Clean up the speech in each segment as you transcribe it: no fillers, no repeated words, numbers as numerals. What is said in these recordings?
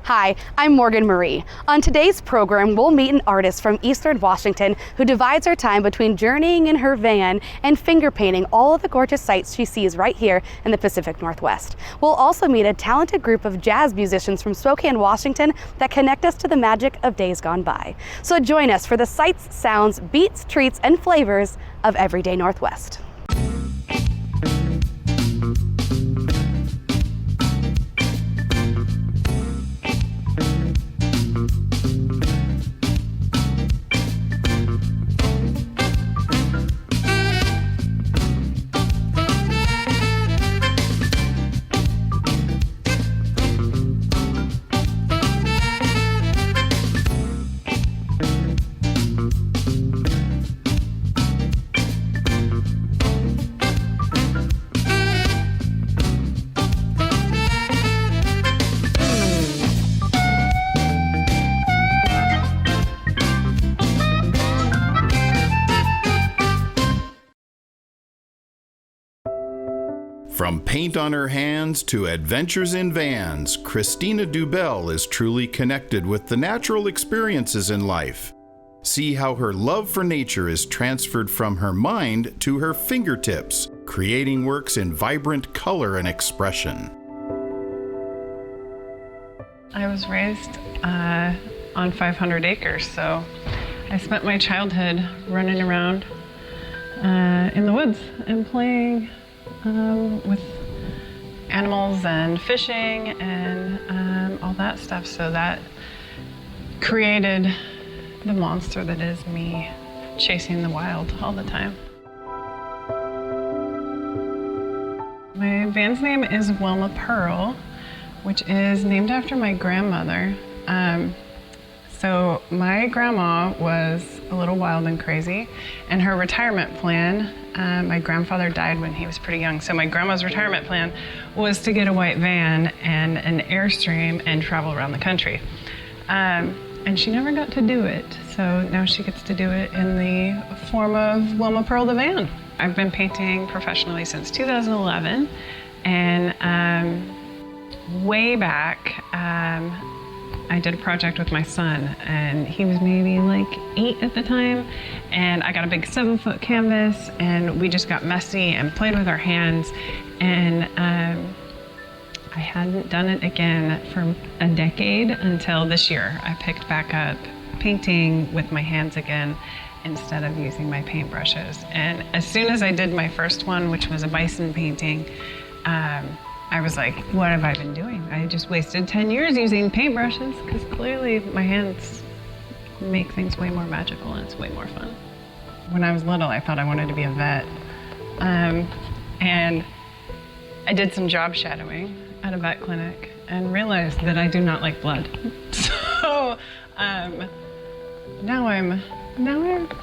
Hi, I'm Morgan Marie. On today's program, we'll meet an artist from Eastern Washington who divides her time between journeying in her van and finger painting all of the gorgeous sights she sees right here in the Pacific Northwest. We'll also meet a talented group of jazz musicians from Spokane, Washington that connect us to the magic of days gone by. So join us for the sights, sounds, beats, treats, and flavors of Everyday Northwest. From paint on her hands to adventures in vans, Christina Dubell is truly connected with the natural experiences in life. See how her love for nature is transferred from her mind to her fingertips, creating works in vibrant color and expression. I was raised on 500 acres, so I spent my childhood running around in the woods and playing with animals and fishing and all that stuff. So that created the monster that is me chasing the wild all the time. My van's name is Wilma Pearl, which is named after my grandmother. So my grandma was a little wild and crazy, and her retirement plan, my grandfather died when he was pretty young, so my grandma's retirement plan was to get a white van and an Airstream and travel around the country. And she never got to do it, so now she gets to do it in the form of Wilma Pearl the van. I've been painting professionally since 2011, and way back, I did a project with my son, and he was maybe like 8 at the time, and I got a big 7-foot canvas, and we just got messy and played with our hands, and I hadn't done it again for a decade until this year. I picked back up painting with my hands again instead of using my paintbrushes, and as soon as I did my first one, which was a bison painting, I was like, what have I been doing? I just wasted 10 years using paintbrushes, because clearly my hands make things way more magical and it's way more fun. When I was little, I thought I wanted to be a vet. And I did some job shadowing at a vet clinic and realized that I do not like blood. So now I'm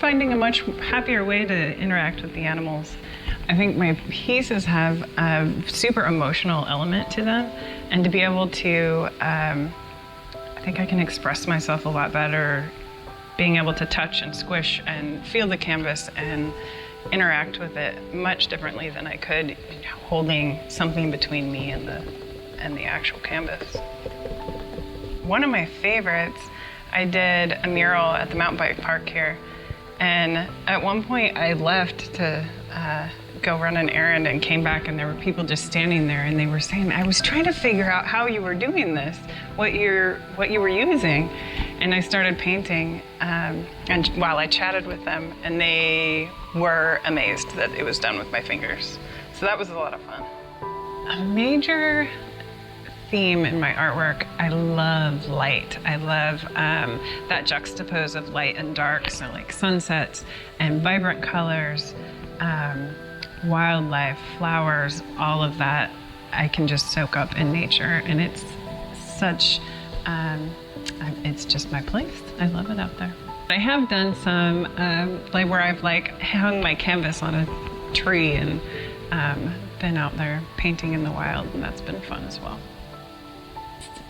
finding a much happier way to interact with the animals. I think my pieces have a super emotional element to them, and to be able to, I think I can express myself a lot better being able to touch and squish and feel the canvas and interact with it much differently than I could holding something between me and the actual canvas. One of my favorites, I did a mural at the mountain bike park here, and at one point I left to go run an errand and came back, and there were people just standing there, and they were saying, I was trying to figure out how you were doing this, what you were using. And I started painting, and while I chatted with them, and they were amazed that it was done with my fingers. So that was a lot of fun. A major theme in my artwork, I love light. I love that juxtapose of light and dark, so like sunsets and vibrant colors, wildlife, flowers, all of that I can just soak up in nature, and it's such, it's just my place. I love it out there. I have done some, like where I've like hung my canvas on a tree and been out there painting in the wild, and that's been fun as well.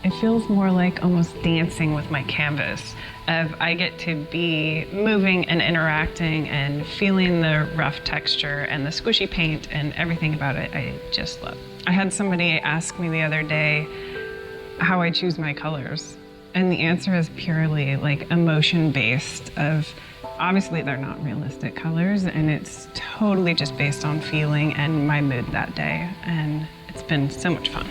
It feels more like almost dancing with my canvas. I get to be moving and interacting and feeling the rough texture and the squishy paint and everything about it. I just love. I had somebody ask me the other day, how I choose my colors. And the answer is purely like emotion-based of, obviously they're not realistic colors, and it's totally just based on feeling and my mood that day. And it's been so much fun.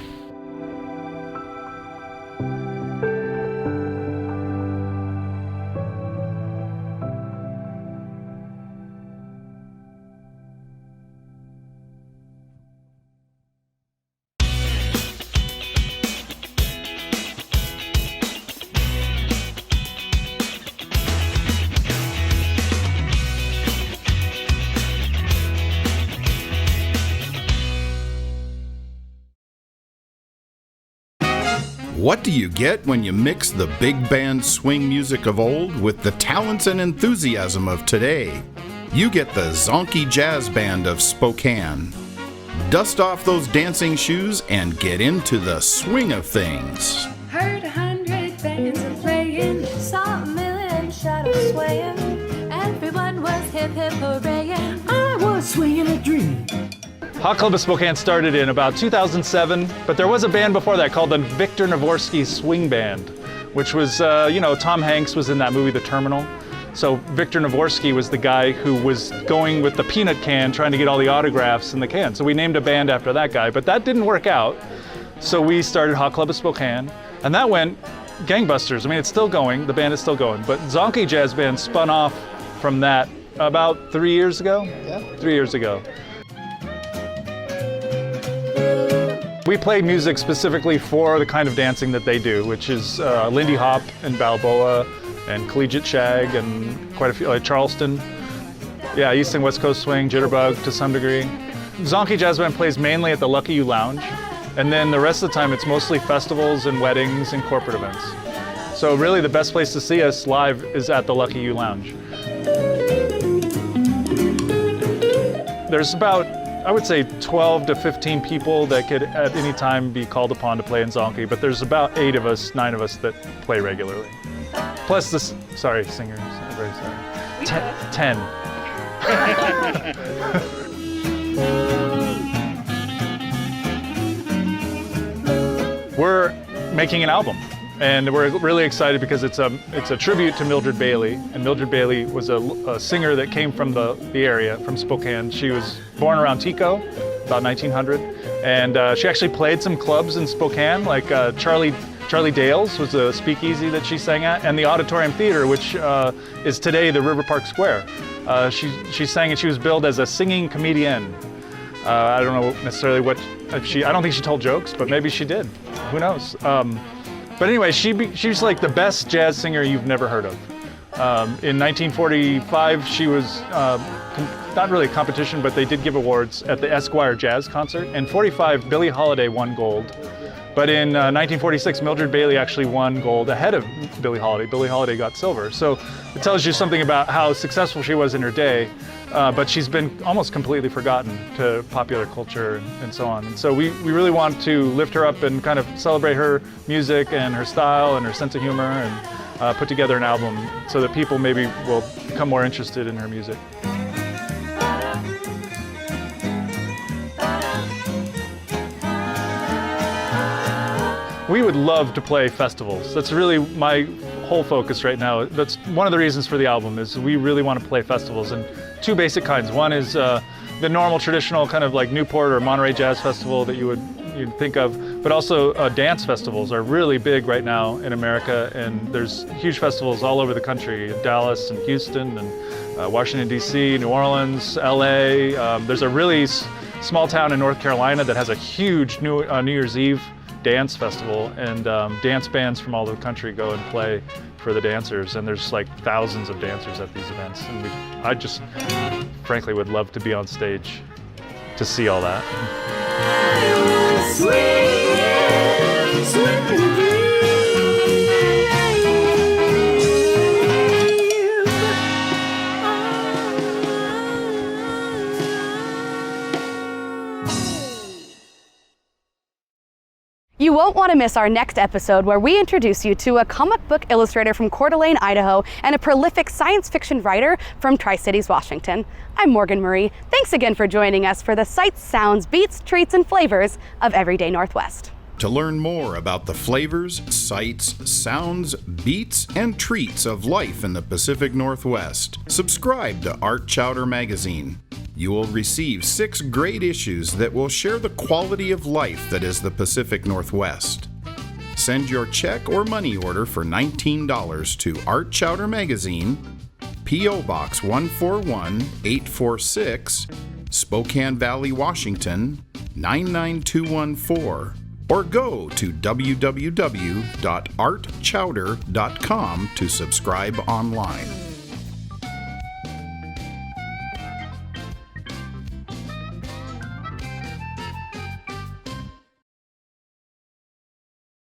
What do you get when you mix the big band swing music of old with the talents and enthusiasm of today? You get the Zonky Jazz Band of Spokane. Dust off those dancing shoes and get into the swing of things. Heard 100 bands a playing, saw a million shadows swaying. Everyone was hip hip hooraying. I was swinging a dream. Hot Club of Spokane started in about 2007, but there was a band before that called the Victor Navorsky Swing Band, which was, Tom Hanks was in that movie, The Terminal. So Victor Navorsky was the guy who was going with the peanut can trying to get all the autographs in the can. So we named a band after that guy, but that didn't work out. So we started Hot Club of Spokane, and that went gangbusters. I mean, it's still going, the band is still going, but Zonky Jazz Band spun off from that about 3 years ago? Yeah. 3 years ago. We play music specifically for the kind of dancing that they do, which is Lindy Hop and Balboa and Collegiate Shag and quite a few, like Charleston. Yeah, East and West Coast Swing, Jitterbug to some degree. Zonky Jazz Band plays mainly at the Lucky You Lounge, and then the rest of the time it's mostly festivals and weddings and corporate events. So really the best place to see us live is at the Lucky You Lounge. There's about, I would say 12 to 15 people that could at any time be called upon to play in Zonky, but there's about 9 of us that play regularly. Plus the, singers, I'm very sorry. 10. We're making an album, and we're really excited because it's a tribute to Mildred Bailey, and Mildred Bailey was a singer that came from the area, from Spokane. She was born around Tico, about 1900, and she actually played some clubs in Spokane, like Charlie Dale's was a speakeasy that she sang at, and the Auditorium Theater, which is today the River Park Square. She sang, and she was billed as a singing comedienne. I don't know necessarily I don't think she told jokes, but maybe she did. Who knows? But anyway, she's like the best jazz singer you've never heard of. In 1945, she was not really a competition, but they did give awards at the Esquire Jazz Concert. And 45, Billie Holiday won gold. But in 1946, Mildred Bailey actually won gold ahead of Billie Holiday. Billie Holiday got silver. So it tells you something about how successful she was in her day, but she's been almost completely forgotten to popular culture and so on. And so we really want to lift her up and kind of celebrate her music and her style and her sense of humor, and put together an album so that people maybe will become more interested in her music. We would love to play festivals. That's really my whole focus right now. That's one of the reasons for the album, is we really want to play festivals, and two basic kinds. One is the normal traditional kind of like Newport or Monterey Jazz Festival that you'd think of, but also dance festivals are really big right now in America, and there's huge festivals all over the country, in Dallas and Houston and Washington, D.C., New Orleans, L.A. There's a really small town in North Carolina that has a huge New Year's Eve dance festival, and dance bands from all over the country go and play for the dancers, and there's like thousands of dancers at these events, and I just frankly would love to be on stage to see all that. You won't want to miss our next episode, where we introduce you to a comic book illustrator from Coeur d'Alene, Idaho, and a prolific science fiction writer from Tri-Cities, Washington. I'm Morgan Marie. Thanks again for joining us for the sights, sounds, beats, treats, and flavors of Everyday Northwest. To learn more about the flavors, sights, sounds, beats, and treats of life in the Pacific Northwest, subscribe to Art Chowder Magazine. You will receive 6 great issues that will share the quality of life that is the Pacific Northwest. Send your check or money order for $19 to Art Chowder Magazine, P.O. Box 141846, Spokane Valley, Washington 99214, or go to www.artchowder.com to subscribe online.